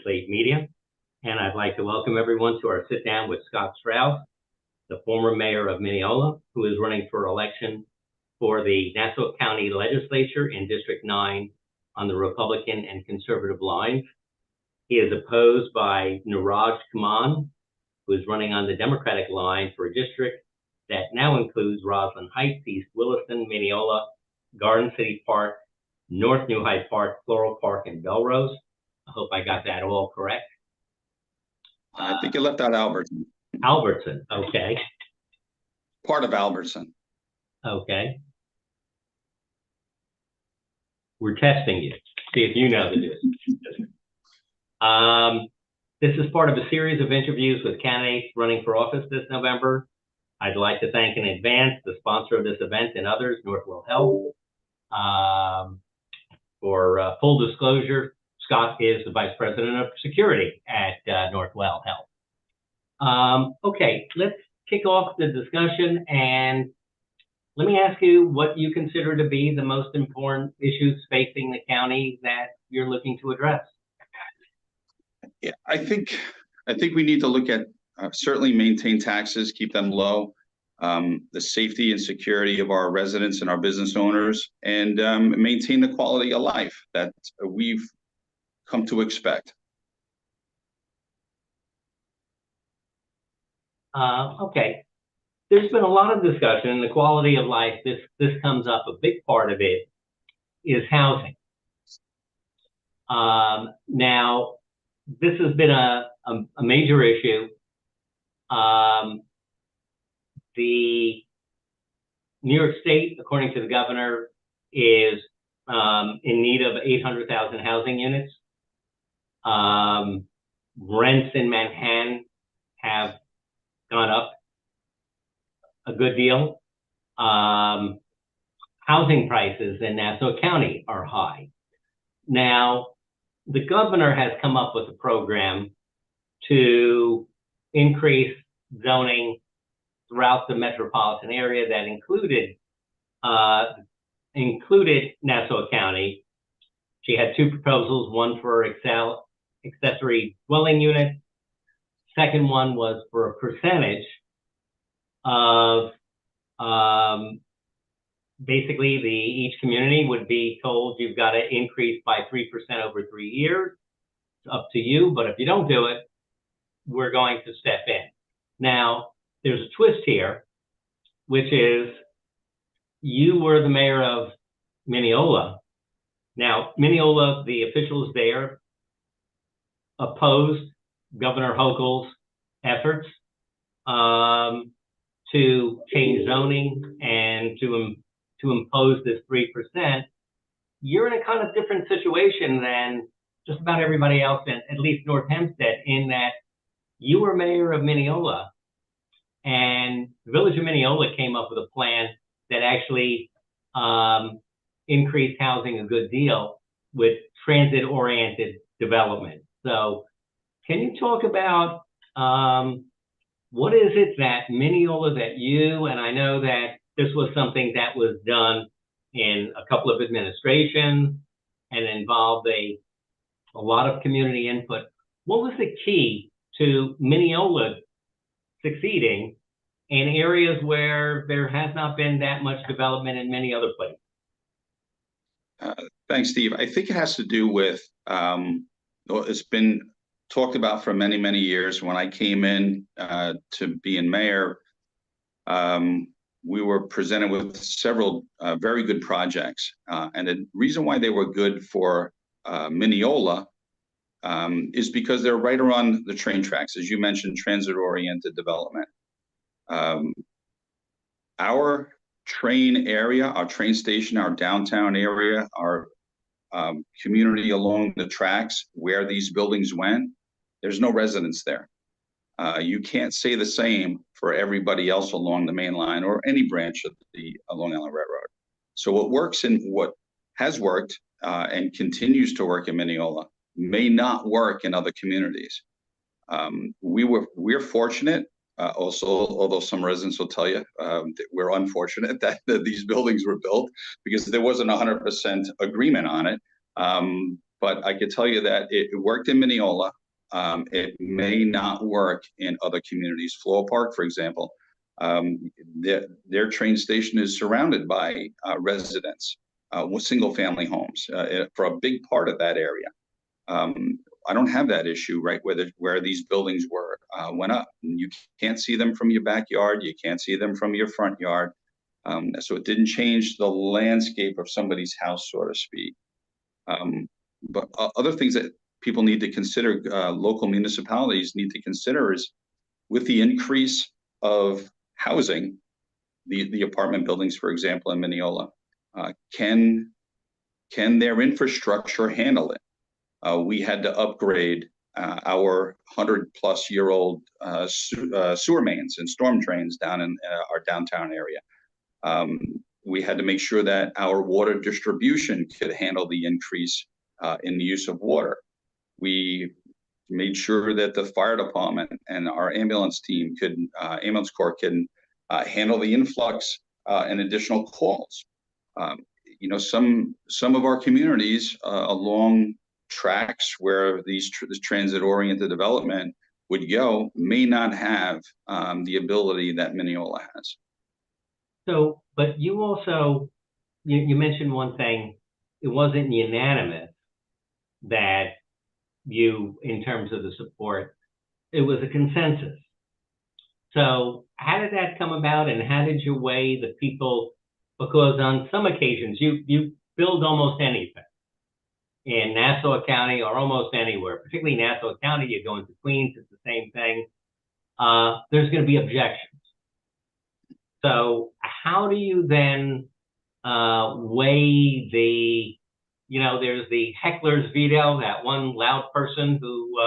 Legislate Media, and I'd like to welcome everyone to our sit down with Scott Strauss, the former mayor of Mineola, who is running for election for the Nassau County Legislature in District 9 on the Republican and conservative lines. He is opposed by Niraj Kaman, who is running on the Democratic line for a district that now includes Roslyn Heights, East Williston, Mineola, Garden City Park, North New Hyde Park, Floral Park, and Belrose. I hope I got that all correct. I think you left out Albertson. Albertson, okay. Part of Albertson. Okay. We're testing you. See if you know the district. This is part of a series of interviews with candidates running for office this November. I'd like to thank in advance the sponsor of this event and others, Northwell Health. For full disclosure, Scott is the Vice President of Security at Northwell Health. Okay, let's kick off the discussion, and let me ask you what you consider to be the most important issues facing the county that you're looking to address. Yeah, I think we need to look at certainly maintain taxes, keep them low, the safety and security of our residents and our business owners, and maintain the quality of life that we've come to expect. Okay. There's been a lot of discussion in the quality of life. This comes up. A big part of it is housing. Now, this has been a major issue. The New York State, according to the governor, is in need of 800,000 housing units. Rents in Manhattan have gone up a good deal. Housing prices in Nassau County are high. Now, the governor has come up with a program to increase zoning throughout the metropolitan area that included Nassau County. She had two proposals, one for accessory dwelling units. Second one was for a percentage of basically each community would be told you've got to increase by 3% over 3 years. It's up to you, but if you don't do it, we're going to step in. Now, there's a twist here, which is you were the mayor of Mineola. Now, Mineola, the officials there opposed Governor Hochul's efforts to change zoning and to impose this 3%. You're in a kind of different situation than just about everybody else, at least North Hempstead, in that you were mayor of Mineola, and the village of Mineola came up with a plan that actually increased housing a good deal with transit-oriented development. So can you talk about what is it that Mineola, that you, and I know that this was something that was done in a couple of administrations and involved a lot of community input. What was the key to Mineola succeeding in areas where there has not been that much development in many other places? Thanks, Steve. I think it has to do with, it's been talked about for many, many years. When I came in to being mayor, we were presented with several very good projects. And the reason why they were good for Mineola is because they're right around the train tracks, as you mentioned, transit-oriented development. Our train area, our train station, our downtown area, our community along the tracks where these buildings went, there's no residents there. You can't say the same for everybody else along the main line or any branch of the Long Island Railroad. So what works and what has worked and continues to work in Mineola may not work in other communities. We're fortunate also, although some residents will tell you that we're unfortunate that these buildings were built because there wasn't 100% agreement on it. but I could tell you that it worked in Mineola. It may not work in other communities. Floral Park, for example, their train station is surrounded by residents with single-family homes for a big part of that area. I don't have that issue right where these buildings went up. You can't see them from your backyard. You can't see them from your front yard. So it didn't change the landscape of somebody's house, so to speak. But other things that people need to consider, local municipalities need to consider, is with the increase of housing, the apartment buildings, for example, in Mineola, can their infrastructure handle it? We had to upgrade our 100-plus-year-old sewer mains and storm drains down in our downtown area. We had to make sure that our water distribution could handle the increase in the use of water. We made sure that the fire department and our ambulance team ambulance corps can handle the influx and additional calls. Some of our communities along tracks where this transit-oriented development would go may not have the ability that Mineola has. So, but you also, you mentioned one thing, it wasn't unanimous that in terms of the support, it was a consensus. So how did that come about, and how did you weigh the people? Because on some occasions, you build almost anything in Nassau County or almost anywhere, particularly Nassau County, you go into Queens, it's the same thing. There's going to be objections. So how do you then weigh there's the heckler's veto, that one loud person who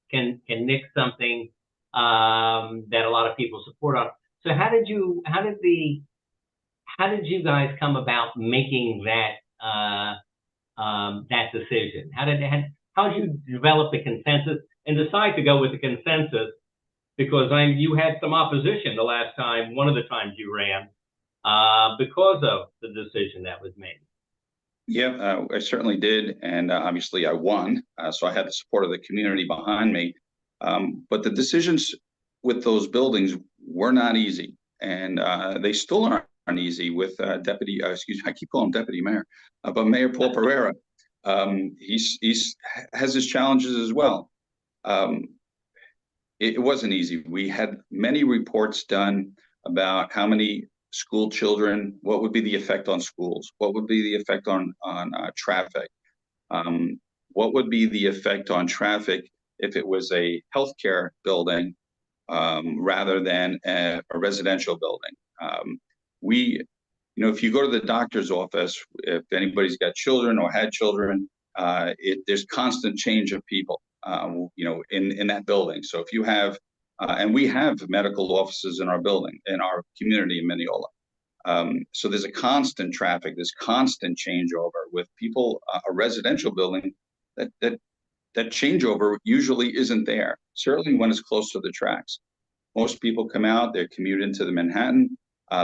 can nick something that a lot of people support on. So how did you guys come about making that that decision? How did you develop the consensus and decide to go with the consensus? Because you had some opposition one of the times you ran, because of the decision that was made. Yeah, I certainly did, and obviously I won, so I had the support of the community behind me. But the decisions with those buildings were not easy, and they still aren't easy with I keep calling him Deputy Mayor, but Mayor Paul Pereira. He's has his challenges as well. It wasn't easy. We had many reports done about how many school children, what would be the effect on schools, what would be the effect on traffic, what would be the effect on traffic if it was a healthcare building rather than a residential building. If you go to the doctor's office, if anybody's got children or had children, there's constant change of people, in that building. So if you have, and we have medical offices in our building, in our community in Mineola. So there's a constant traffic, there's constant changeover with people. A residential building, that changeover usually isn't there. Certainly when it's close to the tracks. Most people come out, they commute into the Manhattan,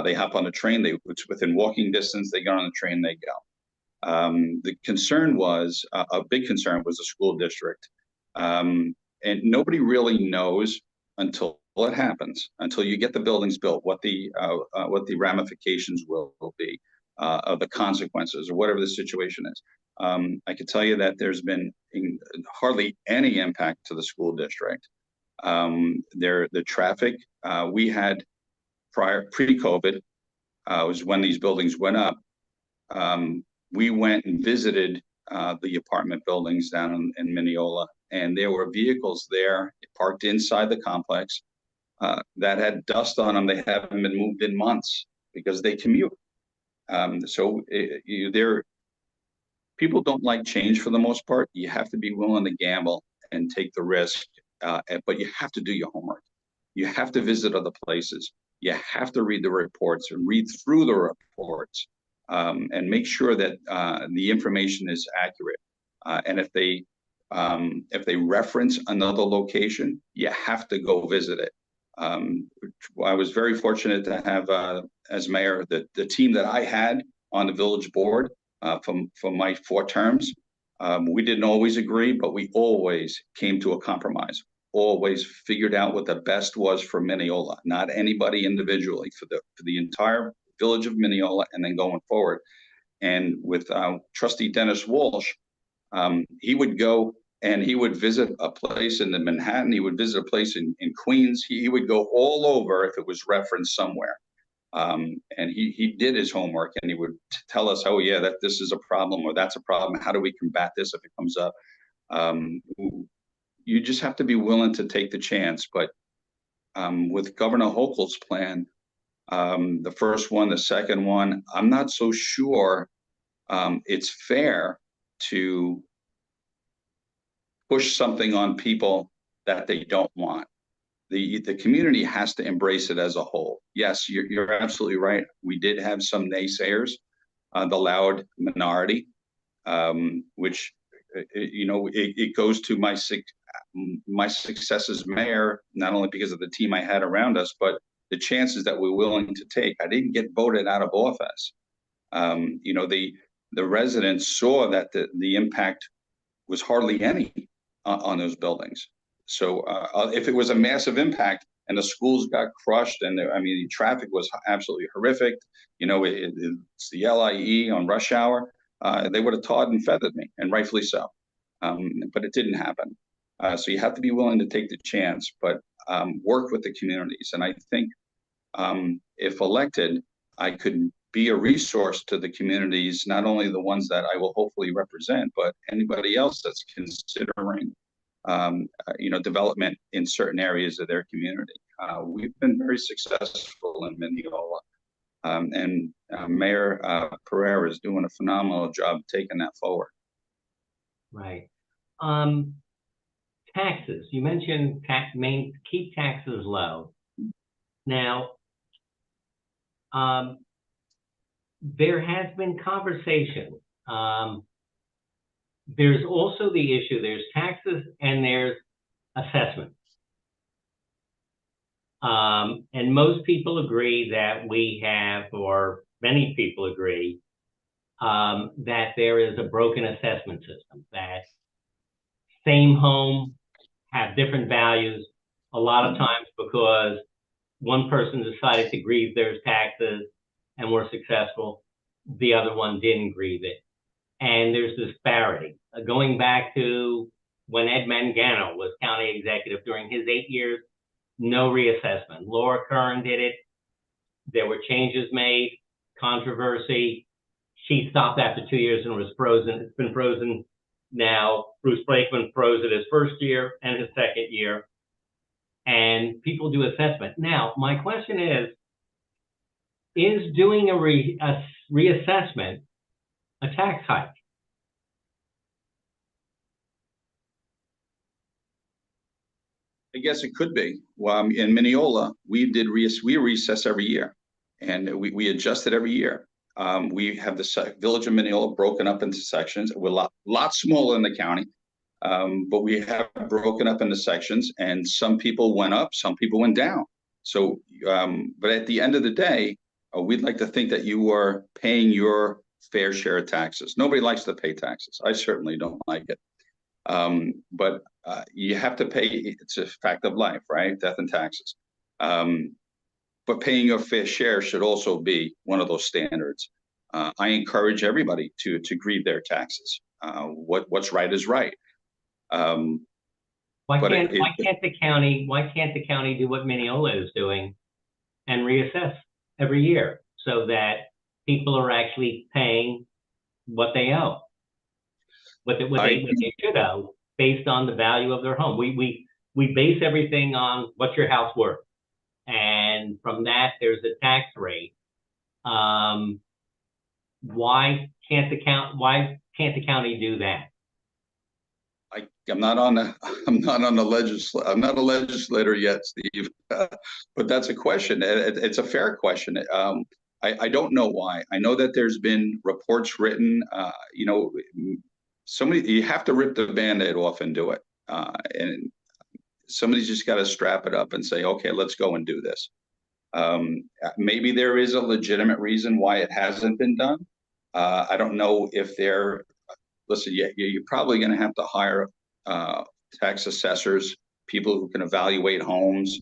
they hop on a train, it's within walking distance, they get on the train, they go. The concern was, a big concern was the school district. And nobody really knows until it happens, until you get the buildings built, what the ramifications will be, of the consequences, or whatever the situation is. I can tell you that there's been hardly any impact to the school district. The traffic we had pre-COVID was when these buildings went up. We went and visited the apartment buildings down in Mineola, and there were vehicles there parked inside the complex that had dust on them. They haven't been moved in months because they commute. People don't like change for the most part. You have to be willing to gamble and take the risk, but you have to do your homework. You have to visit other places. You have to read the reports and read through the reports, and make sure that the information is accurate. And if they reference another location, you have to go visit it. I was very fortunate to have, as mayor, the team that I had on the village board from my 4 terms. We didn't always agree, but we always came to a compromise, always figured out what the best was for Mineola, not anybody individually, for the entire village of Mineola and then going forward. And with Trustee Dennis Walsh, he would go and he would visit a place in the Manhattan. He would visit a place in Queens. He would go all over if it was referenced somewhere. And he did his homework and he would tell us, oh yeah, that this is a problem or that's a problem. How do we combat this if it comes up? You just have to be willing to take the chance. But with Governor Hochul's plan, the first one, the second one, I'm not so sure it's fair to push something on people that they don't want. The community has to embrace it as a whole. Yes, you're absolutely right. We did have some naysayers, the loud minority, which it goes to my success as mayor, not only because of the team I had around us, but the chances that we're willing to take. I didn't get voted out of office. The residents saw that the impact was hardly any on those buildings. So if it was a massive impact and the schools got crushed and the traffic was absolutely horrific, it's the LIE on rush hour, they would have tarred and feathered me, and rightfully so. But it didn't happen. So you have to be willing to take the chance, but work with the communities. And I think if elected, I could be a resource to the communities, not only the ones that I will hopefully represent, but anybody else that's considering development in certain areas of their community. We've been very successful in Mineola, and Mayor Pereira is doing a phenomenal job taking that forward. Right. Taxes. You mentioned keep taxes low. Now, there has been conversation. There's also the issue, there's taxes and there's assessments. And most people agree that we have, or many people agree, that there is a broken assessment system, that same home have different values a lot of times because one person decided to grieve their taxes and were successful, the other one didn't grieve it. And there's disparity. Going back to when Ed Mangano was county executive during his 8 years, no reassessment. Laura Curran did it. There were changes made, controversy. She stopped after 2 years and was frozen. It's been frozen now. Bruce Blakeman froze it his first year and his second year. And people do assessment. Now, my question is doing a reassessment a tax hike? I guess it could be. Well, in Mineola, we reassess every year, and we adjust it every year. We have the village of Mineola broken up into sections. We're a lot smaller than the county, but we have broken up into sections, and some people went up, some people went down. So, but at the end of the day, we'd like to think that you are paying your fair share of taxes. Nobody likes to pay taxes. I certainly don't like it. But you have to pay. It's a fact of life, right? Death and taxes. But paying your fair share should also be one of those standards. I encourage everybody to grieve their taxes. What's right is right. Why can't the county do what Mineola is doing and reassess every year so that people are actually paying what they owe, what they should owe based on the value of their home? We base everything on what's your house worth, and from that there's a tax rate. Why can't the county do that? I'm not a legislator yet, Steve, but that's a question. It's a fair question. I don't know why. I know that there's been reports written. You have to rip the Band-Aid off and do it. And somebody's just got to strap it up and say, okay, let's go and do this. Maybe there is a legitimate reason why it hasn't been done. I don't know if they're listen, you're probably going to have to hire tax assessors, people who can evaluate homes.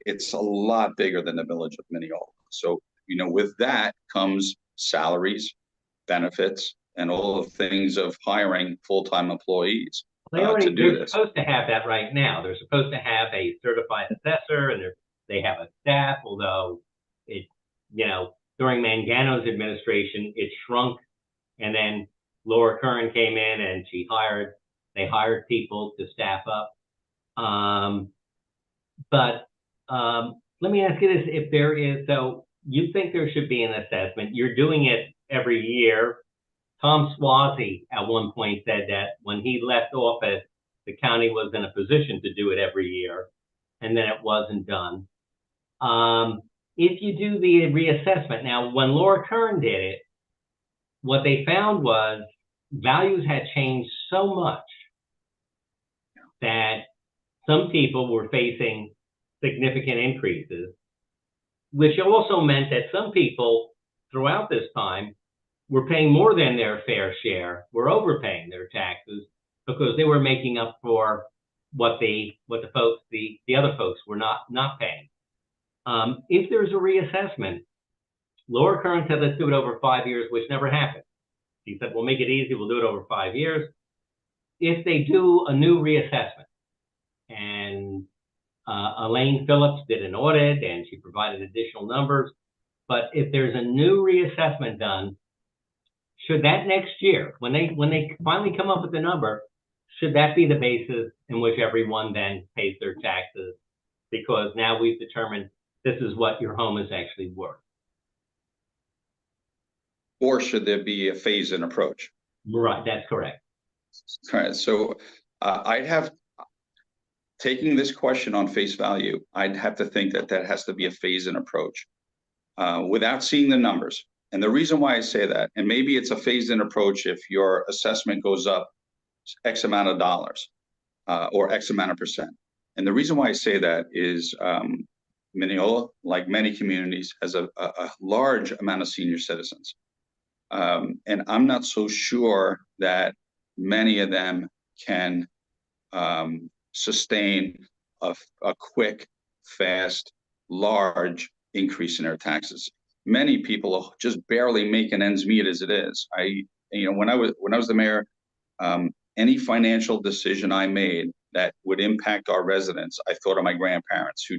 It's a lot bigger than the village of Mineola. So, with that comes salaries, benefits, and all the things of hiring full-time employees to do they're this. supposed to have that right now. They're supposed to have a certified assessor, and they have a staff, although it, during Mangano's administration, it shrunk, and then Laura Curran came in and they hired people to staff up. But let me ask you this, if there is, so you think there should be an assessment, you're doing it every year. Tom Swazi at one point said that when he left office, the county was in a position to do it every year, and then it wasn't done. If you do the reassessment, now when Laura Kern did it, what they found was values had changed so much that some people were facing significant increases, which also meant that some people throughout this time were paying more than their fair share, were overpaying their taxes because they were making up for what the other folks were not paying. If there's a reassessment, Laura Kern said, let's do it over 5 years, which never happened. She said, we'll make it easy, we'll do it over 5 years. If they do a new reassessment, and Elaine Phillips did an audit and she provided additional numbers, but if there's a new reassessment done, should that next year, when they finally come up with the number, should that be the basis in which everyone then pays their taxes? Because now we've determined this is what your home is actually worth. Or should there be a phase-in approach? Right, that's correct. All right, so taking this question on face value, I'd have to think that has to be a phase-in approach without seeing the numbers. And the reason why I say that, and maybe it's a phased-in approach if your assessment goes up X amount of dollars or X amount of percent. And the reason why I say that is Mineola, like many communities, has a large amount of senior citizens. And I'm not so sure that many of them can sustain a quick, fast, large increase in their taxes. Many people are just barely making ends meet as it is. When I was the mayor, any financial decision I made that would impact our residents, I thought of my grandparents, who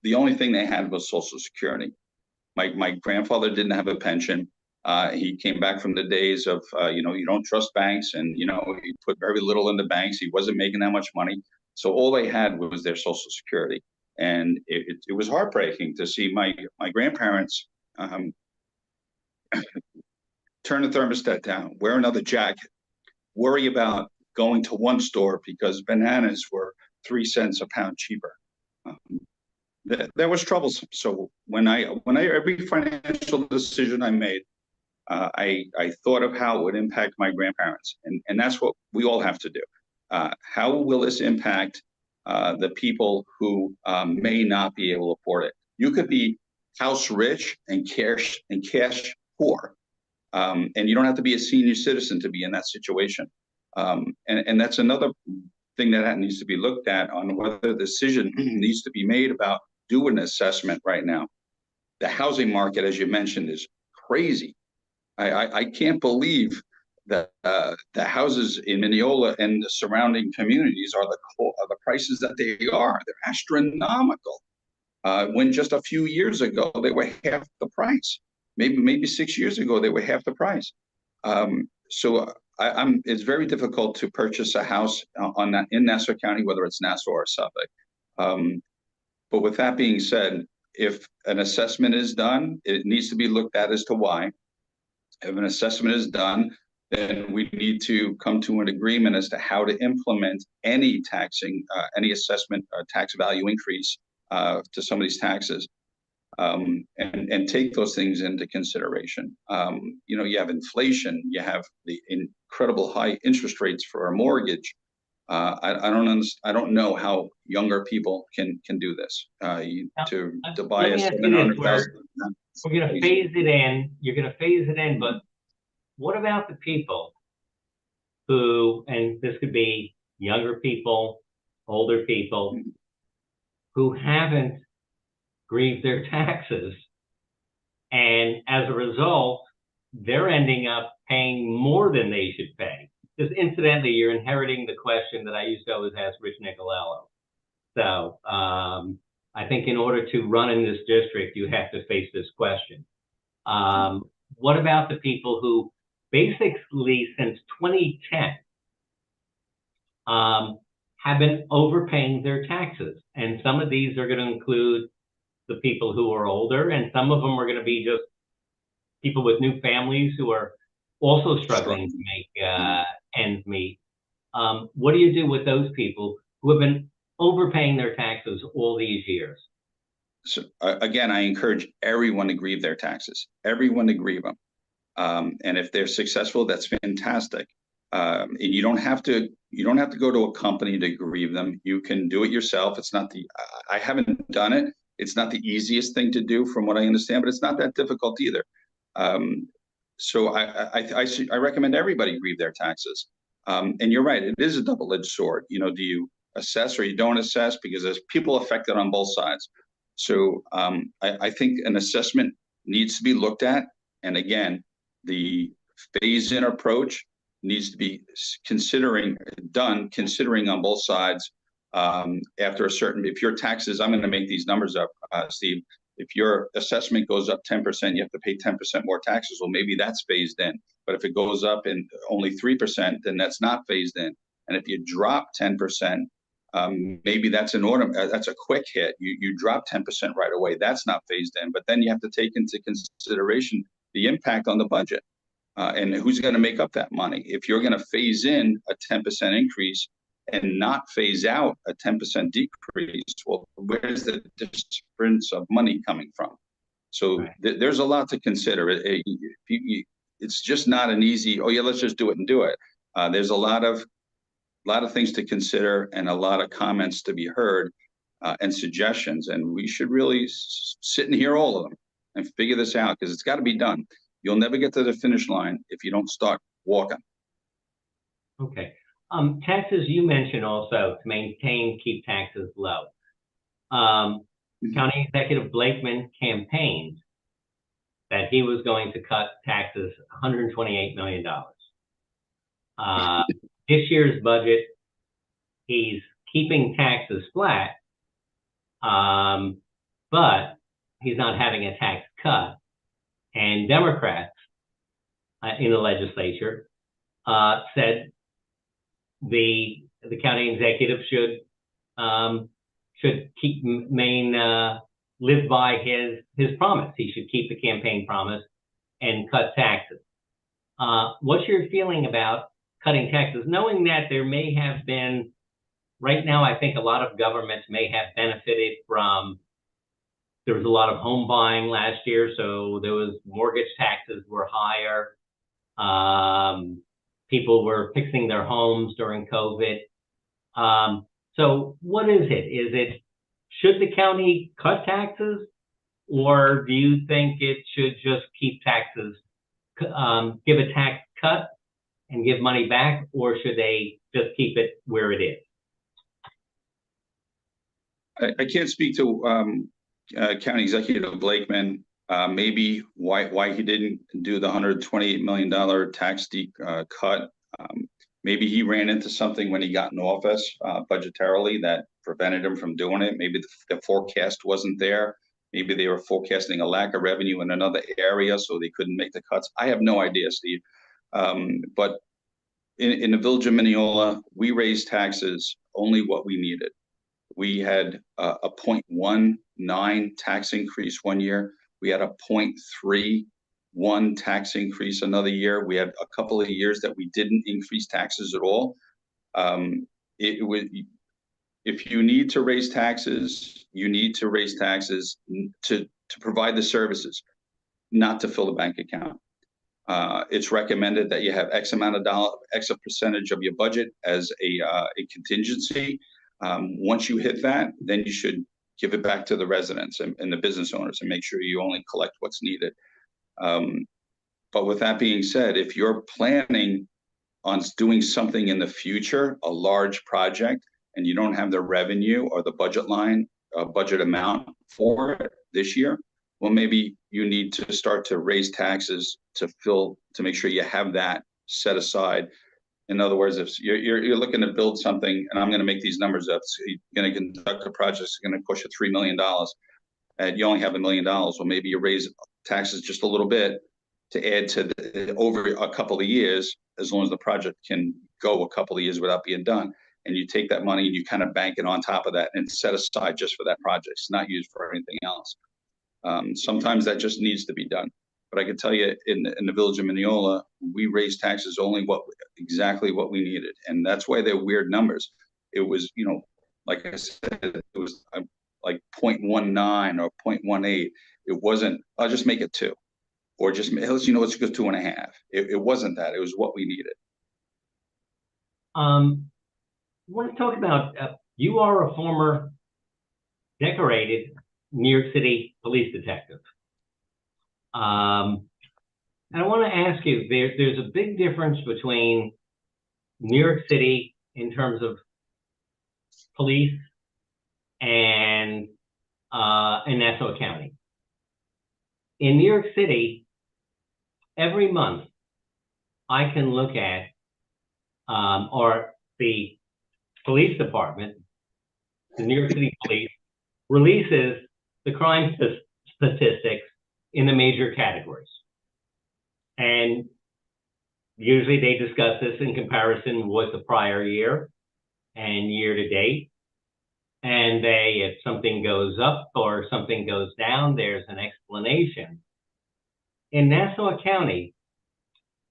the only thing they had was Social Security. My grandfather didn't have a pension. He came back from the days of, you don't trust banks, and, he put very little in the banks. He wasn't making that much money. So all they had was their Social Security. And it was heartbreaking to see my grandparents turn the thermostat down, wear another jacket, worry about going to one store because bananas were 3 cents a pound cheaper. That was troublesome. So when every financial decision I made, I thought of how it would impact my grandparents, and that's what we all have to do. How will this impact the people who may not be able to afford it? You could be house rich and cash poor, and you don't have to be a senior citizen to be in that situation. And that's another thing that needs to be looked at on whether the decision needs to be made about doing an assessment right now. The housing market, as you mentioned, is crazy. I can't believe that the houses in Mineola and the surrounding communities are the prices that they are. They're astronomical. When just a few years ago they were half the price. Maybe 6 years ago they were half the price. So it's very difficult to purchase a house in Nassau County, whether it's Nassau or Suffolk. But with that being said, if an assessment is done, it needs to be looked at as to why. If an assessment is done, then we need to come to an agreement as to how to implement any assessment tax value increase to some of these taxes, and take those things into consideration. You have inflation, you have the incredible high interest rates for a mortgage. I don't know how younger people can do this to buy a $700,000. We're going to phase it in. You're going to phase it in, but what about the people who, and this could be younger people, older people, who haven't grieved their taxes. And as a result, they're ending up paying more than they should pay. Because incidentally, you're inheriting the question that I used to always ask Rich Nicolello. So I think in order to run in this district, you have to face this question. What about the people who basically since 2010 have been overpaying their taxes? And some of these are going to include the people who are older, and some of them are going to be just people with new families who are also struggling to make ends meet. What do you do with those people who have been overpaying their taxes all these years? So again, I encourage everyone to grieve their taxes, everyone to grieve them. And if they're successful, that's fantastic. You don't have to go to a company to grieve them. You can do it yourself. It's not I haven't done it. It's not the easiest thing to do from what I understand, but it's not that difficult either. So I recommend everybody grieve their taxes. And you're right, it is a double-edged sword. You know, do you assess or you don't assess? Because there's people affected on both sides. So I think an assessment needs to be looked at. And again, the phase-in approach needs to be considering on both sides. After a certain, if your taxes, I'm going to make these numbers up, Steve. If your assessment goes up 10%, you have to pay 10% more taxes. Well, maybe that's phased in. But if it goes up in only 3%, then that's not phased in. And if you drop 10%, maybe that's that's a quick hit. You drop 10% right away. That's not phased in. But then you have to take into consideration the impact on the budget and who's going to make up that money. If you're going to phase in a 10% increase and not phase out a 10% decrease, well, where's the difference of money coming from? So Right. There's a lot to consider. It's just not an easy, oh yeah, let's just do it and do it. There's a lot of things to consider and a lot of comments to be heard and suggestions. And we should really sit and hear all of them and figure this out because it's got to be done. You'll never get to the finish line if you don't start walking. Okay. Taxes, you mentioned also to keep taxes low. County Executive Blakeman campaigned that he was going to cut taxes $128 million. This year's budget, he's keeping taxes flat, but he's not having a tax cut. And Democrats in the legislature said the county executive should live by his promise. He should keep the campaign promise and cut taxes. What's your feeling about cutting taxes, knowing that there may have been, right now, I think a lot of governments may have benefited from, there was a lot of home buying last year, so there was mortgage taxes were higher. People were fixing their homes during COVID. So what is it? Should the county cut taxes, or do you think it should just keep taxes, give a tax cut and give money back, or should they just keep it where it is? I can't speak to County Executive Blakeman, maybe why he didn't do the $128 million tax cut. Maybe he ran into something when he got in office budgetarily that prevented him from doing it. Maybe the forecast wasn't there. Maybe they were forecasting a lack of revenue in another area, so they couldn't make the cuts. I have no idea, Steve. But in the village of Mineola, we raised taxes only what we needed. We had a 0.19 tax increase one year. We had a 0.31 tax increase another year. We had a couple of years that we didn't increase taxes at all. If you need to raise taxes, you need to raise taxes to provide the services, not to fill the bank account. It's recommended that you have X amount of X percentage of your budget as a contingency. Once you hit that, then you should give it back to the residents and the business owners and make sure you only collect what's needed. But with that being said, if you're planning on doing something in the future, a large project, and you don't have the revenue or the budget line, budget amount for it this year, well, maybe you need to start to raise taxes to make sure you have that set aside. In other words, if you're looking to build something, and I'm going to make these numbers up, so you're going to conduct a project that's going to push at $3 million, and you only have $1 million. Well, maybe you raise taxes just a little bit to add to over a couple of years, as long as the project can go a couple of years without being done. And you take that money and you kind of bank it on top of that and set aside just for that project. It's not used for anything else. Sometimes that just needs to be done. But I can tell you, in the village of Mineola, we raised taxes only exactly what we needed, and that's why they're weird numbers. It was, like I said, it was like 0.19 or 0.18. It wasn't, I'll just make it 2, or just let's go 2.5. It wasn't that. It was what we needed. I want to talk about you are a former decorated New York City police detective. And I want to ask you, there's a big difference between New York City in terms of police and Nassau County. In New York City, every month I can look at, or the police department, the New York City Police, releases the crime statistics in the major categories. And usually they discuss this in comparison with the prior year and year to date. And if something goes up or something goes down, there's an explanation. In Nassau County,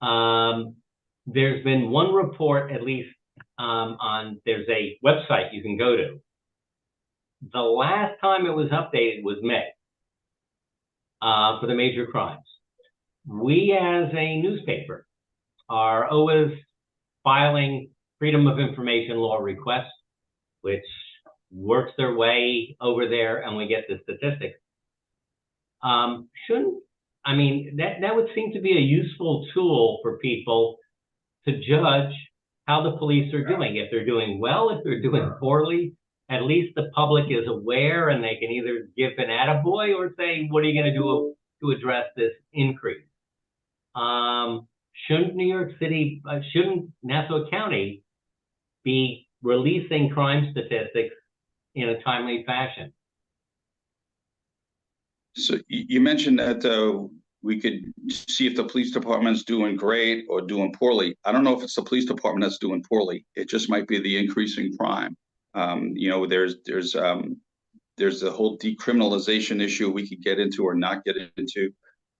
there's been one report, at least there's a website you can go to. The last time it was updated was May for the major crimes. We as a newspaper are always filing Freedom of Information Law requests, which works their way over there and we get the statistics. That would seem to be a useful tool for people to judge how the police are doing. If they're doing well, if they're doing poorly, at least the public is aware and they can either give an attaboy or say, what are you going to do to address this increase? Shouldn't Nassau County be releasing crime statistics in a timely fashion? So you mentioned that we could see if the police department's doing great or doing poorly. I don't know if it's the police department that's doing poorly. It just might be the increase in crime. There's the whole decriminalization issue we could get into or not get into.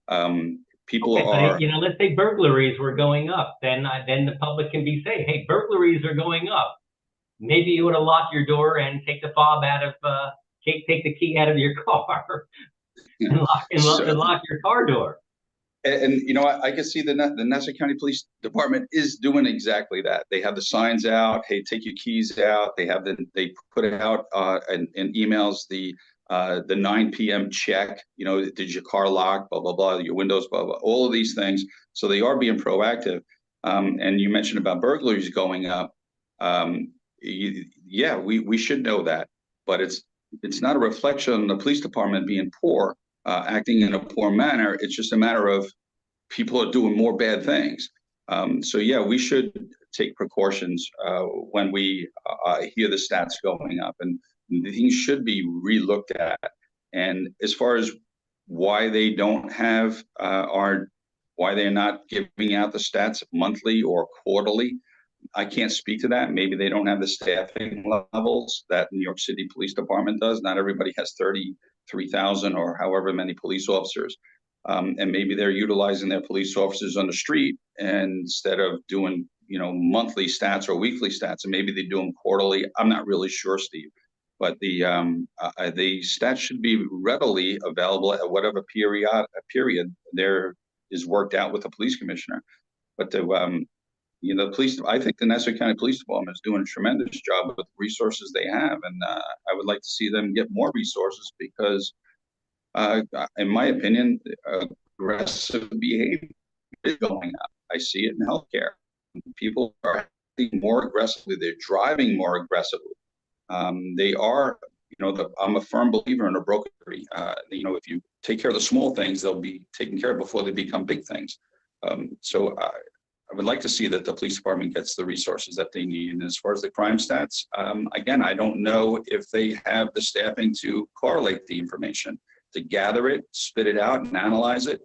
Let's say burglaries were going up, then the public can be saying, hey, burglaries are going up. Maybe you would have locked your door and take the fob out of, take the key out of your car and lock your car door. And I can see the Nassau County Police Department is doing exactly that. They have the signs out. Hey, take your keys out. They put it out in emails. The 9 p.m. check. Did your car lock? Blah blah blah. Your windows. Blah blah. All of these things. So they are being proactive. And you mentioned about burglaries going up. We should know that, but it's not a reflection on the police department being poor. Acting in a poor manner. It's just a matter of people are doing more bad things. We should take precautions when we hear the stats going up, and things should be relooked at. And as far as why they don't have why they're not giving out the stats monthly or quarterly, I can't speak to that. Maybe they don't have the staffing levels that New York City Police Department does. Not everybody has 33,000 or however many police officers. And maybe they're utilizing their police officers on the street instead of doing, monthly stats or weekly stats, and maybe they do them quarterly. I'm not really sure, Steve, but the stats should be readily available at whatever period there is worked out with the police commissioner. But police, I think the Nassau County Police Department is doing a tremendous job with the resources they have. And I would like to see them get more resources because, in my opinion, aggressive behavior is going up. I see it in healthcare. People are acting more aggressively. They're driving more aggressively. They are, I'm a firm believer in a broken tree. If you take care of the small things, they'll be taken care of before they become big things. I would like to see that the police department gets the resources that they need. And as far as the crime stats, again, I don't know if they have the staffing to correlate the information, to gather it, spit it out, and analyze it.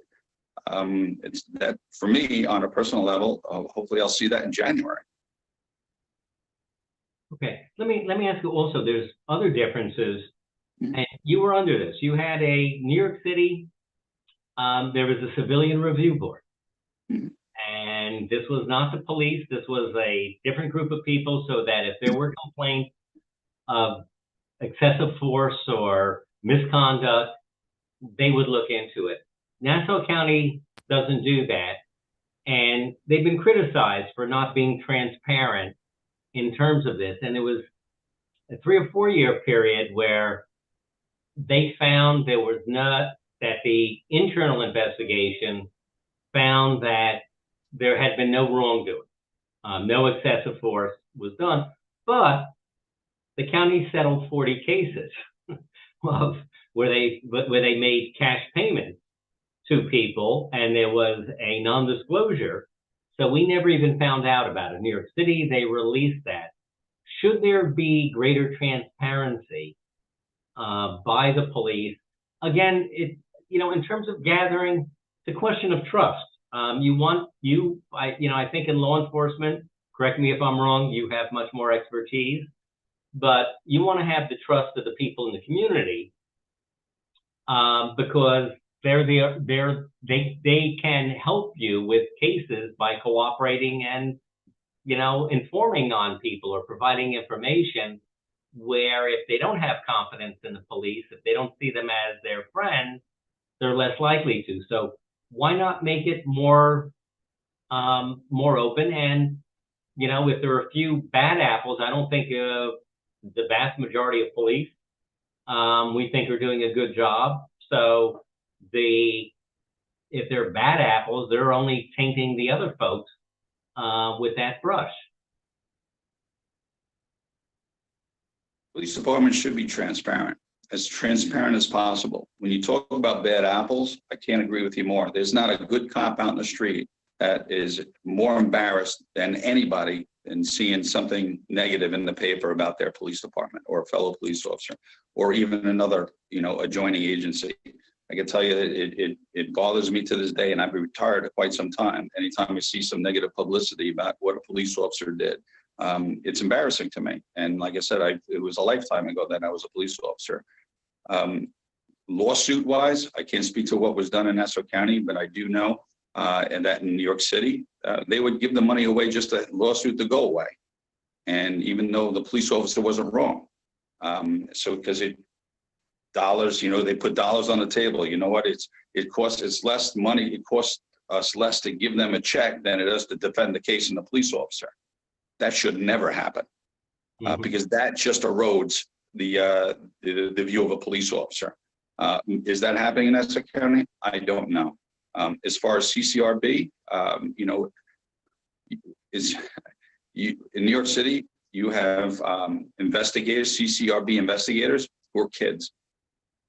It's that for me on a personal level. Hopefully, I'll see that in January. Okay, let me ask you also. There's other differences, and you were under this. You had a New York City. There was a civilian review board. And this was not the police. This was a different group of people, so that if there were complaints of excessive force or misconduct, they would look into it. Nassau County doesn't do that. And they've been criticized for not being transparent in terms of this. And it was a 3 or 4 year period where they found there was not, that the internal investigation found that there had been no wrongdoing. No excessive force was done, but the county settled 40 cases of where they made cash payments to people, and there was a non-disclosure. So we never even found out about it. New York City, they released that. Should there be greater transparency by the police? Again, in terms of gathering, it's a question of trust. I think in law enforcement, correct me if I'm wrong, you have much more expertise, but you want to have the trust of the people in the community, because they can help you with cases by cooperating and, informing on people or providing information, where if they don't have confidence in the police, if they don't see them as their friends, they're less likely to. So why not make it more open? And, if there are a few bad apples, I don't think the vast majority of police, we think are doing a good job. So if they're bad apples, they're only tainting the other folks with that brush. Police department should be transparent as possible. When you talk about bad apples, I can't agree with you more. There's not a good cop out in the street that is more embarrassed than anybody in seeing something negative in the paper about their police department or a fellow police officer, or even another, adjoining agency. I can tell you that it bothers me to this day, and I've been retired quite some time. Anytime I see some negative publicity about what a police officer did, it's embarrassing to me. And like I said, it was a lifetime ago that I was a police officer. Lawsuit wise, I can't speak to what was done in Nassau County, but I do know and that in New York City, they would give the money away just to lawsuit to go away. And even though the police officer wasn't wrong. Because dollars, they put dollars on the table. You know what? It costs less money. It costs us less to give them a check than it does to defend the case in the police officer. That should never happen, because that just erodes the view of a police officer. Is that happening in Essex County? I don't know. As far as CCRB, in New York City, you have investigators, CCRB investigators, who are kids.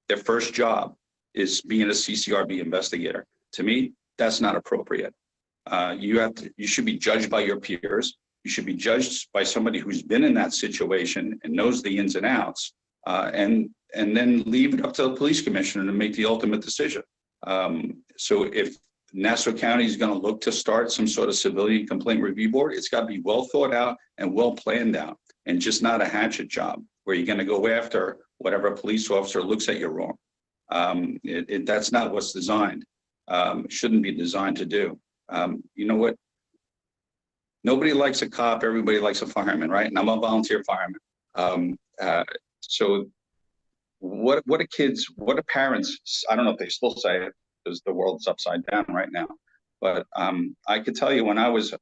Their first job is being a CCRB investigator. To me, that's not appropriate. You should be judged by your peers. You should be judged by somebody who's been in that situation and knows the ins and outs, and then leave it up to the police commissioner to make the ultimate decision. So if Nassau County is going to look to start some sort of civilian complaint review board, it's got to be well thought out and well planned out, and just not a hatchet job where you're going to go after whatever police officer looks at you wrong. That's not what's designed. Shouldn't be designed to do. You know what? Nobody likes a cop. Everybody likes a fireman, right? And I'm a volunteer fireman. So what do parents, I don't know if they still say it because the world's upside down right now, but I could tell you when I was,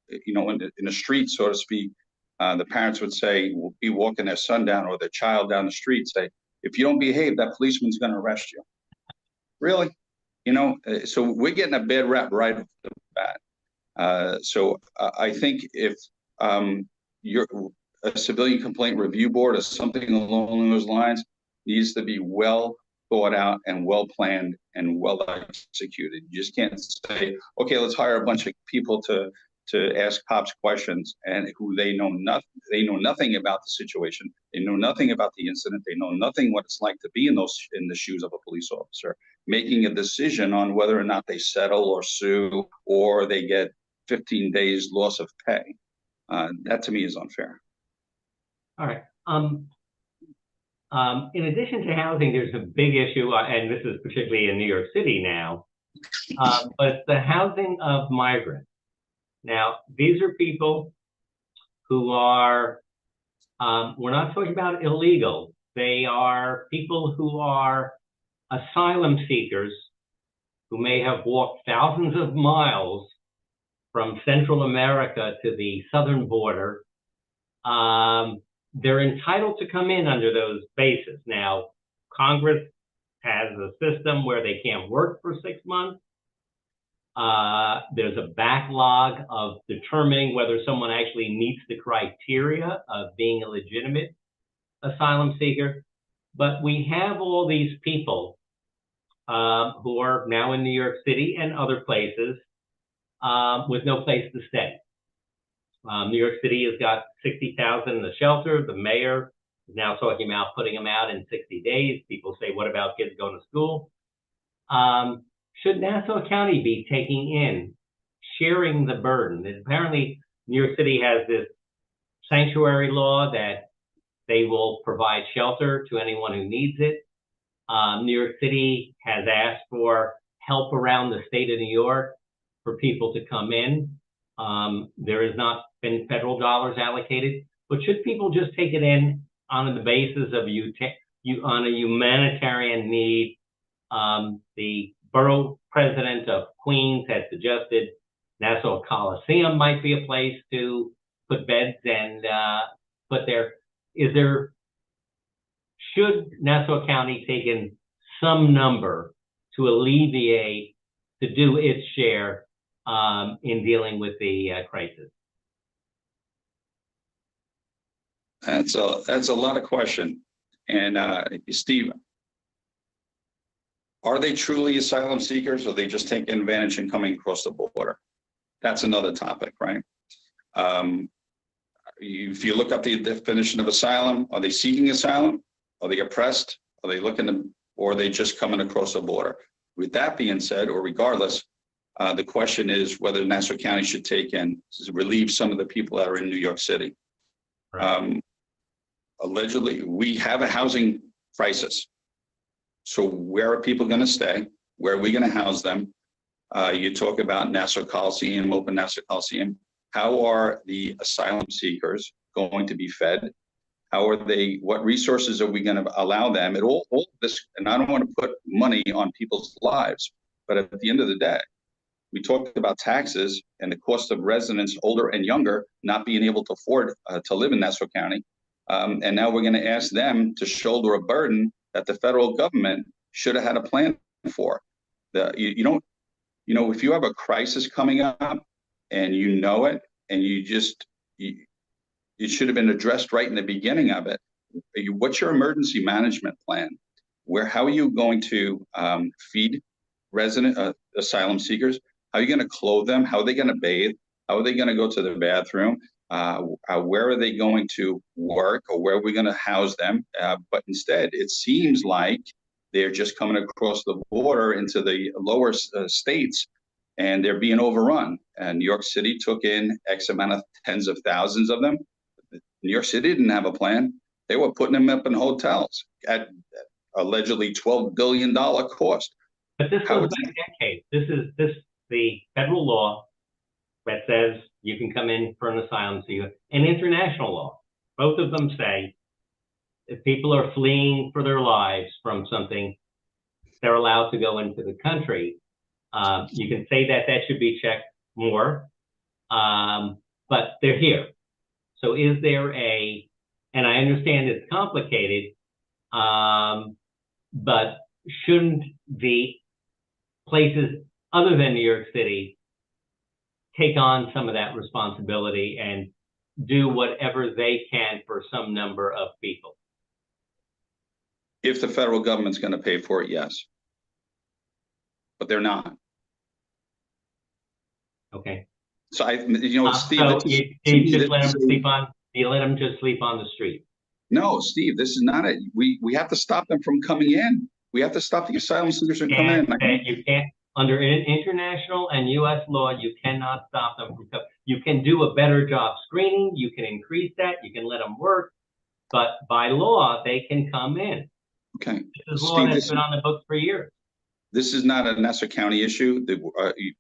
in the street, so to speak, the parents would say, be walking their son down or their child down the street, say, if you don't behave, that policeman's going to arrest you. Really? So we're getting a bad rap right off the bat. I think if you're a civilian complaint review board or something along those lines needs to be well thought out and well planned and well executed. You just can't say, okay, let's hire a bunch of people to ask cops questions and who they know nothing about the situation. They know nothing about the incident. They know nothing what it's like to be in the shoes of a police officer, making a decision on whether or not they settle or sue or they get 15 days loss of pay. That to me is unfair. All right. In addition to housing, there's a big issue, and this is particularly in New York City now, but it's the housing of migrants. Now, these are people who are, we're not talking about illegal. They are people who are asylum seekers who may have walked thousands of miles from Central America to the southern border. They're entitled to come in under those bases. Now, Congress has a system where they can't work for 6 months. There's a backlog of determining whether someone actually meets the criteria of being a legitimate asylum seeker. But we have all these people who are now in New York City and other places with no place to stay. New York City has got 60,000 in the shelter. The mayor is now talking about putting them out in 60 days. People say, what about kids going to school? Should Nassau County be taking in, sharing the burden? And apparently, New York City has this sanctuary law that they will provide shelter to anyone who needs it. New York City has asked for help around the state of New York for people to come in. There has not been federal dollars allocated, but should people just take it in on the basis of on a humanitarian need? The borough president of Queens has suggested Nassau Coliseum might be a place to put beds and put there. Should Nassau County take in some number to alleviate, to do its share in dealing with the crisis? That's a lot of question. And Steve, are they truly asylum seekers, or are they just taking advantage and coming across the border? That's another topic, right? If you look up the definition of asylum, are they seeking asylum? Are they oppressed? Are they or are they just coming across the border? With that being said, or regardless, the question is whether Nassau County should take in, relieve some of the people that are in New York City. Right. Allegedly, we have a housing crisis. So where are people going to stay? Where are we going to house them? You talk about Nassau Coliseum, Open Nassau Coliseum. How are the asylum seekers going to be fed? How are they? What resources are we going to allow them? All this, and I don't want to put money on people's lives, but at the end of the day, we talked about taxes and the cost of residents, older and younger, not being able to afford to live in Nassau County. And now we're going to ask them to shoulder a burden that the federal government should have had a plan for. If you have a crisis coming up and you know it, and it should have been addressed right in the beginning of it. What's your emergency management plan? How are you going to feed resident asylum seekers? How are you going to clothe them? How are they going to bathe? How are they going to go to the bathroom? Where are they going to work, or where are we going to house them? But instead, it seems like they're just coming across the border into the lower states, and they're being overrun. And New York City took in X amount of tens of thousands of them. New York City didn't have a plan. They were putting them up in hotels at allegedly $12 billion cost. But this goes back decades. This is the federal law that says you can come in for an asylum seeker, and international law. Both of them say if people are fleeing for their lives from something, they're allowed to go into the country. You can say that should be checked more, but they're here. So is there and I understand it's complicated, but shouldn't the places other than New York City take on some of that responsibility and do whatever they can for some number of people? If the federal government's going to pay for it, yes. But they're not. Okay. So Steve, so this is, you just let them sleep on. You let them just sleep on the street. No, Steve, this is not it. We have to stop them from coming in. We have to stop the asylum seekers from coming in. You can't, under international and U.S. law, you cannot stop them from coming. You can do a better job screening. You can increase that. You can let them work. But by law, they can come in. Okay. This is law that's been on the books for years. This is not a Nassau County issue,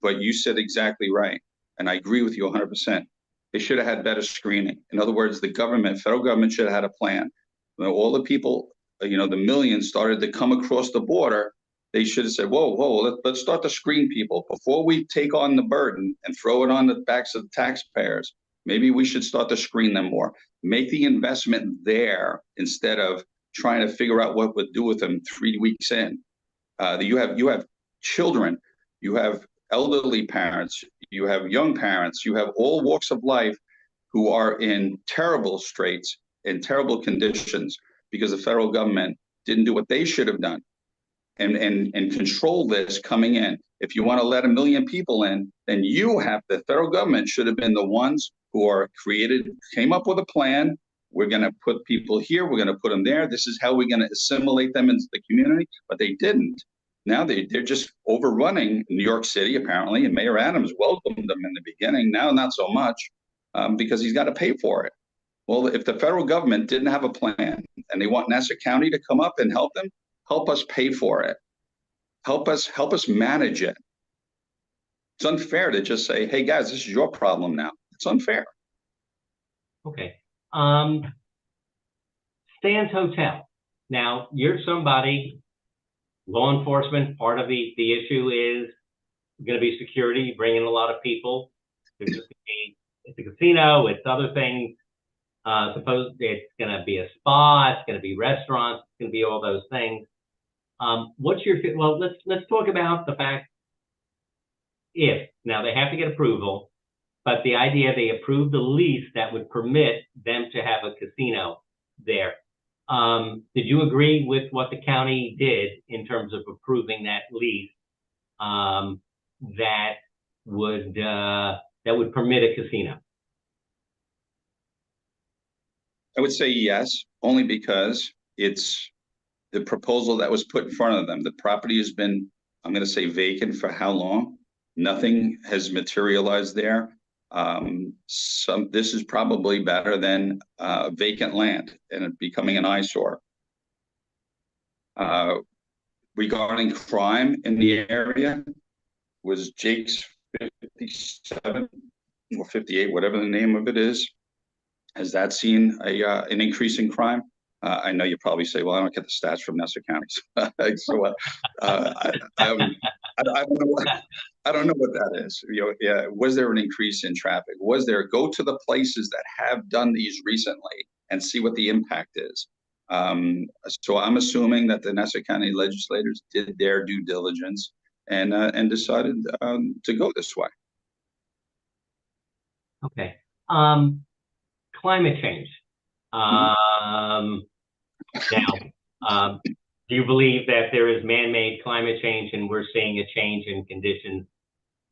but you said exactly right. And I agree with you 100%. They should have had better screening. In other words, the federal government should have had a plan. When all the people, the millions started to come across the border, they should have said, whoa, let's start to screen people before we take on the burden and throw it on the backs of the taxpayers. Maybe we should start to screen them more. Make the investment there instead of trying to figure out what we'll do with them 3 weeks in. You have children, you have elderly parents, you have young parents, you have all walks of life who are in terrible straits, in terrible conditions, because the federal government didn't do what they should have done and control this coming in. If you want to let 1 million people in, then the federal government should have been the ones who came up with a plan. We're going to put people here, we're going to put them there. This is how we're going to assimilate them into the community, but they didn't. Now they're just overrunning New York City, apparently, and Mayor Adams welcomed them in the beginning. Now, not so much, because he's got to pay for it. Well, if the federal government didn't have a plan and they want Nassau County to come up and help them, help us pay for it. Help us manage it. It's unfair to just say, hey, guys, this is your problem now. It's unfair. Okay. Stan's Hotel. Now, you're somebody, law enforcement, part of the issue is going to be security. You bring in a lot of people. It's a casino. It's other things. Suppose it's going to be a spa. It's going to be restaurants. It's going to be all those things. Let's talk about the fact now they have to get approval, but the idea they approved the lease that would permit them to have a casino there. Did you agree with what the county did in terms of approving that lease that would permit a casino? I would say yes, only because it's the proposal that was put in front of them. The property has been, I'm going to say, vacant for how long? Nothing has materialized there. This is probably better than vacant land and it becoming an eyesore. Regarding crime in the area, was Jake's 57 or 58, whatever the name of it is. Has that seen an increase in crime? I know you probably say, well, I don't get the stats from Nassau County. So I don't know what that is. Was there an increase in traffic? Go to the places that have done these recently and see what the impact is. So I'm assuming that the Nassau County legislators did their due diligence and decided to go this way. Okay. Climate change. Now, do you believe that there is man-made climate change and we're seeing a change in conditions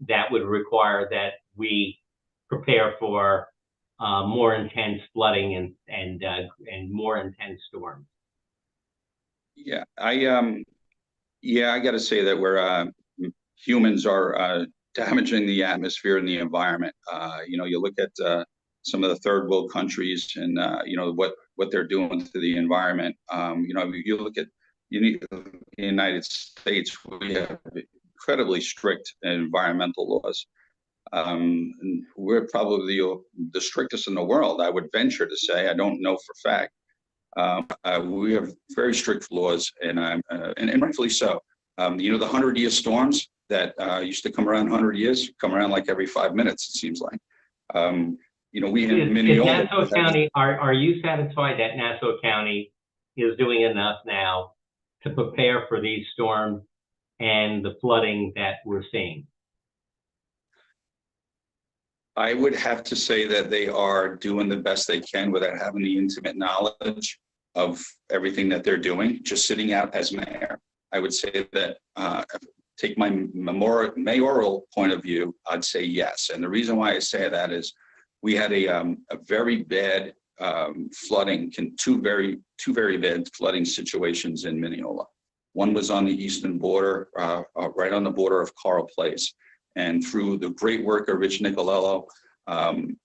that would require that we prepare for more intense flooding and more intense storms? Yeah, I got to say that humans are damaging the atmosphere and the environment. You look at some of the third world countries and what they're doing to the environment. You look at the United States, we have incredibly strict environmental laws. And we're probably the strictest in the world, I would venture to say. I don't know for a fact. We have very strict laws, and rightfully so. The 100-year storms that used to come around 100 years come around like every 5 minutes, it seems like. We in Minneola. Nassau County, are you satisfied that Nassau County is doing enough now to prepare for these storms and the flooding that we're seeing? I would have to say that they are doing the best they can without having the intimate knowledge of everything that they're doing, just sitting out as mayor. I would say that, take my mayoral point of view, I'd say yes. And the reason why I say that is we had a very bad flooding, two very bad flooding situations in Mineola. One was on the eastern border, right on the border of Carl Place. And through the great work of Rich Nicolello and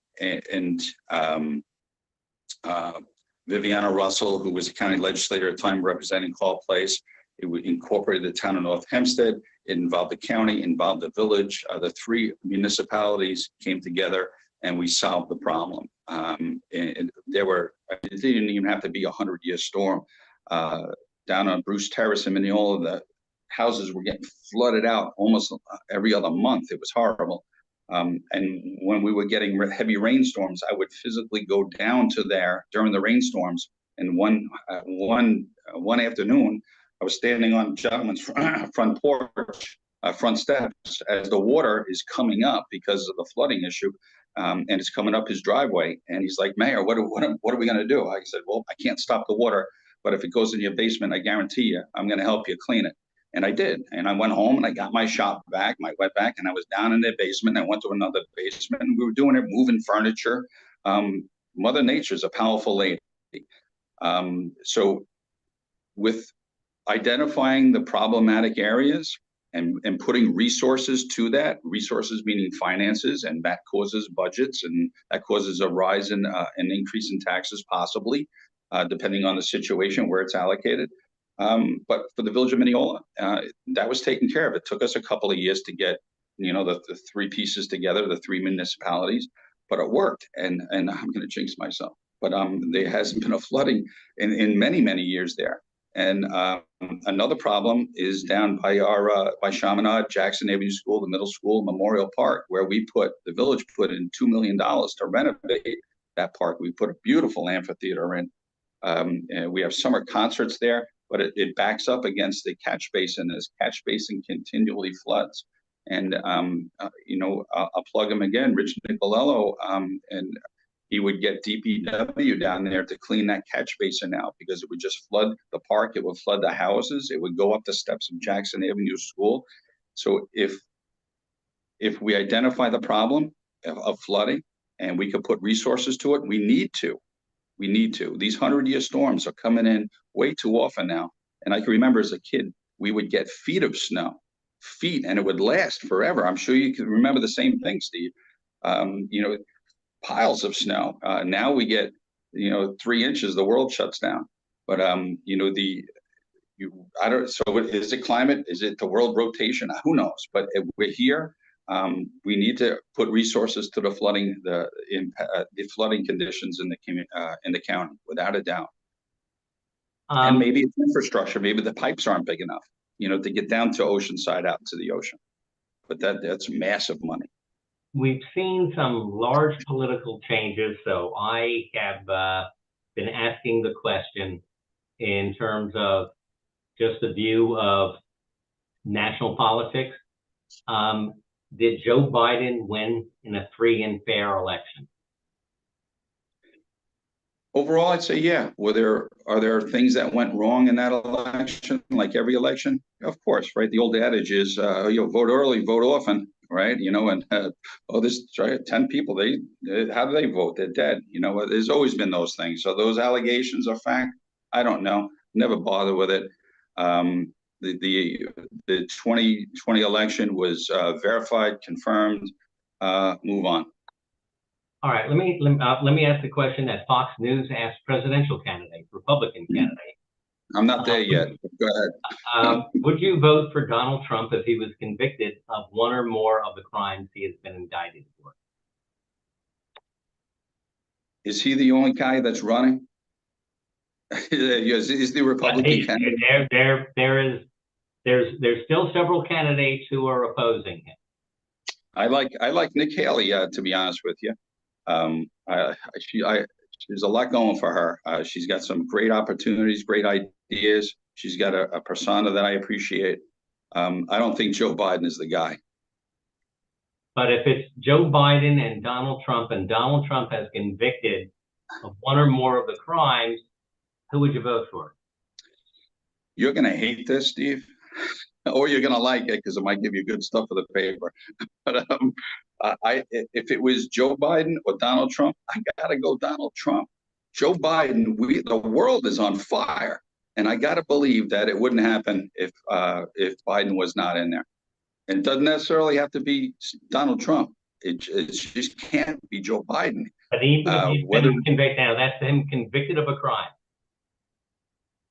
Viviana Russell, who was a county legislator at the time representing Carl Place, it incorporated the town of North Hempstead. It involved the county, involved the village. The three municipalities came together and we solved the problem. And it didn't even have to be a 100-year storm. Down on Bruce Terrace in Mineola, the houses were getting flooded out almost every other month. It was horrible. And when we were getting heavy rainstorms, I would physically go down to there during the rainstorms. And one afternoon, I was standing on a gentleman's front porch, front steps, as the water is coming up because of the flooding issue, and it's coming up his driveway. And he's like, "Mayor, what are we going to do?" I said, "Well, I can't stop the water, but if it goes in your basement, I guarantee you, I'm going to help you clean it." And I did. And I went home and I got my shop back, my wet back, and I was down in their basement. I went to another basement and we were doing it, moving furniture. Mother Nature's a powerful lady. So with identifying the problematic areas and putting resources to that, resources meaning finances, and that causes budgets, and that causes a rise in an increase in taxes, possibly, depending on the situation where it's allocated. But for the village of Mineola, that was taken care of. It took us a couple of years to get, the three pieces together, the three municipalities, but it worked. And I'm going to jinx myself, but there hasn't been a flooding in many, many years there. And another problem is down by by Chaminade, Jackson Avenue School, the middle school, Memorial Park, where the village put in $2 million to renovate that park. We put a beautiful amphitheater in. And we have summer concerts there, but it backs up against the catch basin. This catch basin continually floods. And, I'll plug him again, Rich Nicolello, and he would get DPW down there to clean that catch basin out, because it would just flood the park. It would flood the houses. It would go up the steps of Jackson Avenue School. So if we identify the problem of flooding and we could put resources to it, we need to. These 100-year storms are coming in way too often now. And I can remember as a kid, we would get feet of snow, and it would last forever. I'm sure you can remember the same thing, Steve. Piles of snow. Now we get, 3 inches, the world shuts down. But, I don't, so is it climate? Is it the world rotation? Who knows? But we're here. We need to put resources to the flooding, the flooding conditions in the county, without a doubt. And maybe it's infrastructure. Maybe the pipes aren't big enough, to get down to Oceanside, out to the ocean. But that's massive money. We've seen some large political changes, so I have been asking the question in terms of just the view of national politics. Did Joe Biden win in a free and fair election? Overall, I'd say yeah. Are there things that went wrong in that election, like every election? Of course, right? The old adage is, vote early, vote often, right? This 10 people, how do they vote? They're dead. There's always been those things. So those allegations are fact. I don't know. Never bother with it. The 2020 election was verified, confirmed. Move on. All right, let me ask the question that Fox News asked presidential candidate, Republican candidate. I'm not there yet. Go ahead. Would you vote for Donald Trump if he was convicted of one or more of the crimes he has been indicted for? Is he the only guy that's running? Is the Republican candidate? There's still several candidates who are opposing him. I like Nick Haley, to be honest with you. There's a lot going for her. She's got some great opportunities, great ideas. She's got a persona that I appreciate. I don't think Joe Biden is the guy. But if it's Joe Biden and Donald Trump has convicted of one or more of the crimes, who would you vote for? You're going to hate this, Steve, or you're going to like it because it might give you good stuff for the paper. But if it was Joe Biden or Donald Trump, I got to go Donald Trump. Joe Biden, the world is on fire, and I got to believe that it wouldn't happen if Biden was not in there. And it doesn't necessarily have to be Donald Trump. It just can't be Joe Biden. But even if he's been convicted, now that's him convicted of a crime,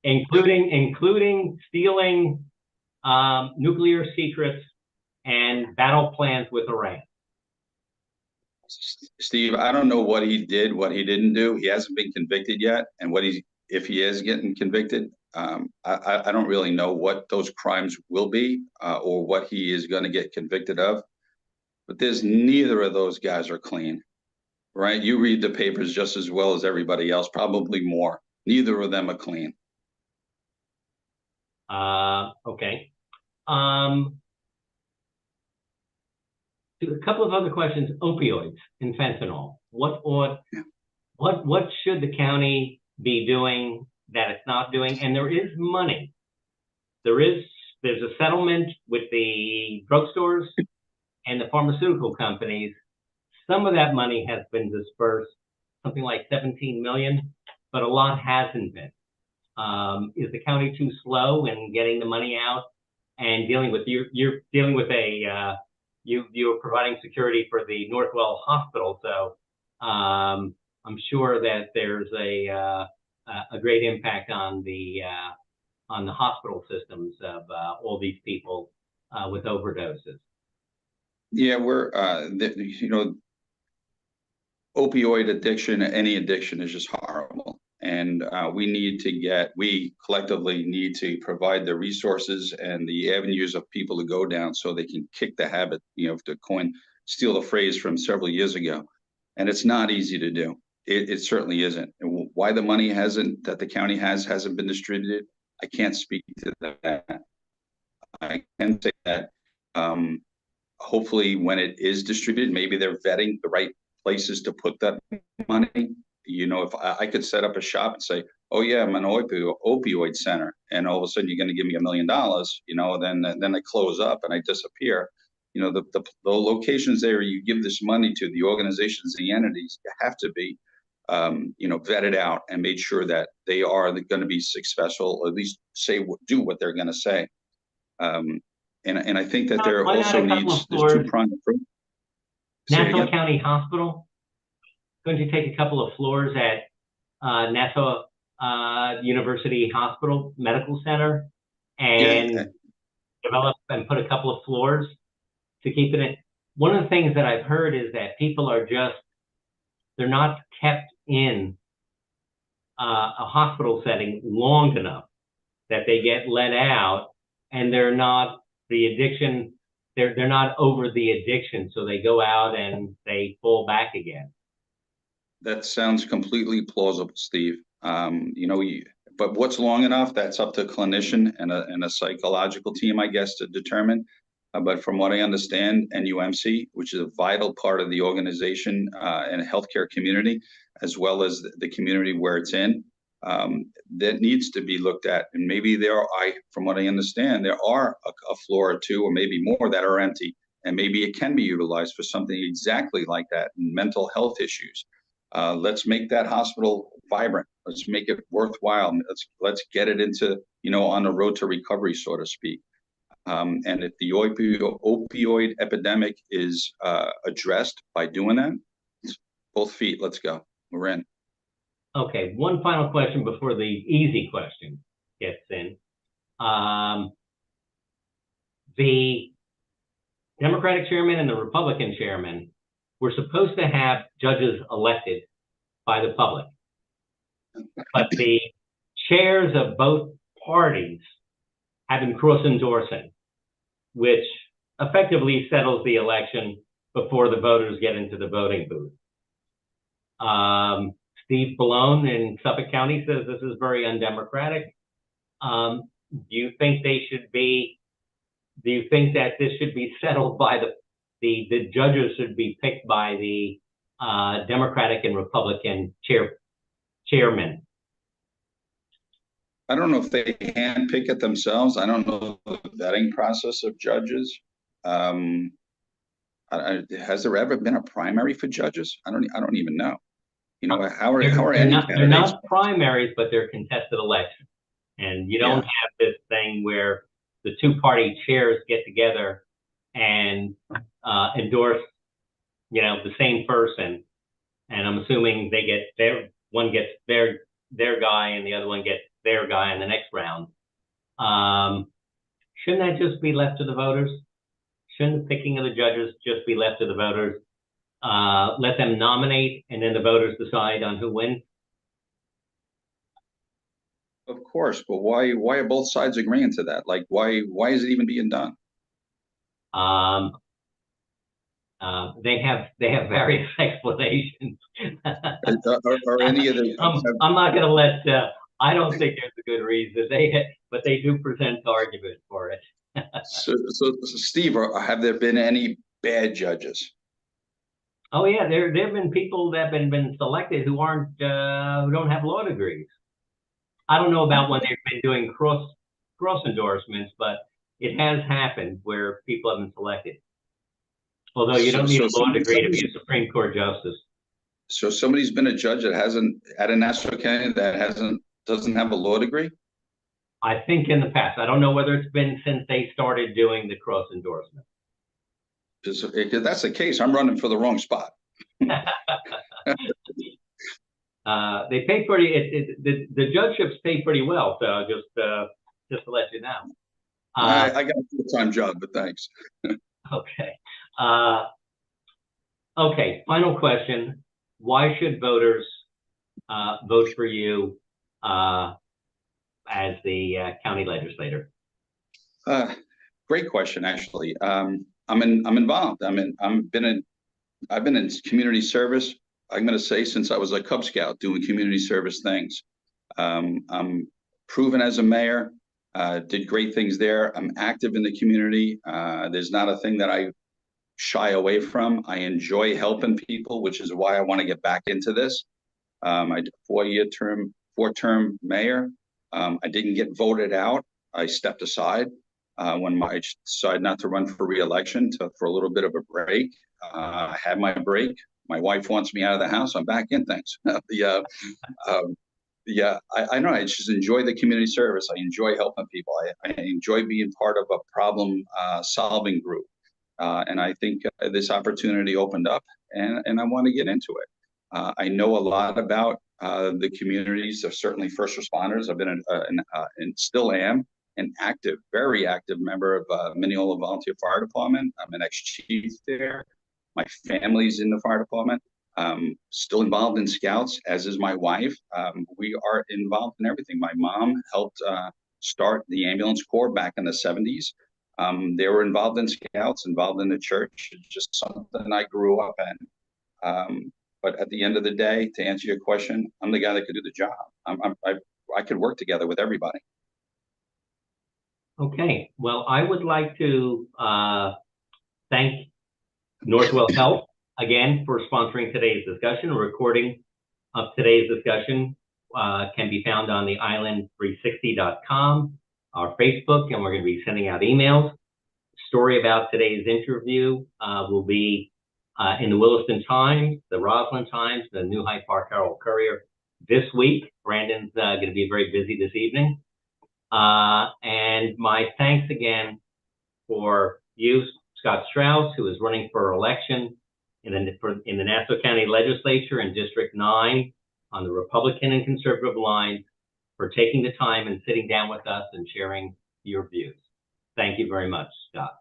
including stealing nuclear secrets and battle plans with Iran. Steve, I don't know what he did, what he didn't do. He hasn't been convicted yet, and if he is getting convicted, I don't really know what those crimes will be or what he is going to get convicted of. But there's neither of those guys are clean, right? You read the papers just as well as everybody else, probably more. Neither of them are clean. Okay. A couple of other questions. Opioids and fentanyl. What should the county be doing that it's not doing? And there is money. There's a settlement with the drugstores and the pharmaceutical companies. Some of that money has been dispersed, something like 17 million, but a lot hasn't been. Is the county too slow in getting the money out and dealing with you're dealing with you're providing security for the Northwell Hospital, so I'm sure that there's a great impact on the hospital systems of all these people with overdoses. Yeah, we're opioid addiction, any addiction is just horrible. And we collectively need to provide the resources and the avenues of people to go down so they can kick the habit, to steal the phrase from several years ago. And it's not easy to do. It certainly isn't. And why the money that the county hasn't been distributed, I can't speak to that. I can say that hopefully when it is distributed, maybe they're vetting the right places to put that money. If I could set up a shop and say, oh yeah, I'm an opioid center, and all of a sudden you're going to give me $1 million, then I close up and I disappear. The locations there you give this money to, the organizations, the entities, have to be, vetted out and made sure that they are going to be successful, or at least do what they're going to say. And I think that there also needs this two-pronged approach. Nassau County Hospital, going to take a couple of floors at Nassau University Hospital Medical Center and develop and put a couple of floors to keep it in. One of the things that I've heard is that people are they're not kept in a hospital setting long enough that they get let out, and they're not they're not over the addiction, so they go out and they fall back again. That sounds completely plausible, Steve. But what's long enough? That's up to a clinician and a psychological team, I guess, to determine. But from what I understand, NUMC, which is a vital part of the organization and healthcare community, as well as the community where it's in, that needs to be looked at. And maybe from what I understand, there are a floor or two or maybe more that are empty, and maybe it can be utilized for something exactly like that, mental health issues. Let's make that hospital vibrant. Let's make it worthwhile. Let's get it into, on the road to recovery, so to speak. And if the opioid epidemic is addressed by doing that, both feet, let's go. We're in. Okay, one final question before the easy question gets in. The Democratic chairman and the Republican chairman were supposed to have judges elected by the public, but the chairs of both parties have been cross-endorsing, which effectively settles the election before the voters get into the voting booth. Steve Ballone in Suffolk County says this is very undemocratic. Do you think that this should be settled by the judges should be picked by the Democratic and Republican chairmen. I don't know if they handpick it themselves. I don't know the vetting process of judges. Has there ever been a primary for judges? I don't even know. You know, how are any candidates? They're not primaries, but they're contested elections. And you don't have this thing where the two-party chairs get together and endorse, the same person. And I'm assuming they get one gets their guy and the other one gets their guy in the next round. Shouldn't that just be left to the voters? Shouldn't the picking of the judges just be left to the voters? Let them nominate, and then the voters decide on who wins. Of course, but why are both sides agreeing to that? Like, why is it even being done? They have various explanations. Are any of the? I'm not going to let. I don't think there's a good reason. But they do present arguments for it. So, Steve, have there been any bad judges? Oh yeah, there have been people that have been selected who aren't who don't have law degrees. I don't know about when they've been doing cross endorsements, but it has happened where people have been selected. Although you don't need a law degree to be a Supreme Court justice. So somebody's been a judge that hasn't at a Nassau County that doesn't have a law degree? I think in the past. I don't know whether it's been since they started doing the cross endorsement. If that's the case, I'm running for the wrong spot. They pay pretty. The judgeships pay pretty well. So just to let you know. I got a full-time job, but thanks. Okay. Okay. Final question: why should voters vote for you as the county legislator? Great question, actually. I'm involved. I've been in community service. I'm going to say since I was a Cub Scout doing community service things. I'm proven as a mayor. Did great things there. I'm active in the community. There's not a thing that I shy away from. I enjoy helping people, which is why I want to get back into this. I did a four-term mayor. I didn't get voted out. I stepped aside when I decided not to run for re-election for a little bit of a break. I had my break. My wife wants me out of the house. I'm back in things. I know. I just enjoy the community service. I enjoy helping people. I enjoy being part of a problem solving group. And I think this opportunity opened up, and I want to get into it. I know a lot about the communities of certainly first responders. I've been and still am an active, very active member of Mineola Volunteer Fire Department. I'm an ex-chief there. My family's in the fire department. Still involved in Scouts, as is my wife. We are involved in everything. My mom helped start the ambulance corps back in the 70s. They were involved in Scouts, involved in the church. It's just something I grew up in. But at the end of the day, to answer your question, I'm the guy that could do the job. I could work together with everybody. Okay. Well, I would like to thank Northwell Health again for sponsoring today's discussion. A recording of today's discussion can be found on the island360.com, our Facebook, and we're going to be sending out emails. The story about today's interview will be in the Williston Times, the Roslyn Times, the New Hyde Park Herald Courier this week. Brandon's going to be very busy this evening. And my thanks again for you, Scott Strauss, who is running for election in the Nassau County Legislature in District 9 on the Republican and conservative line, for taking the time and sitting down with us and sharing your views. Thank you very much, Scott.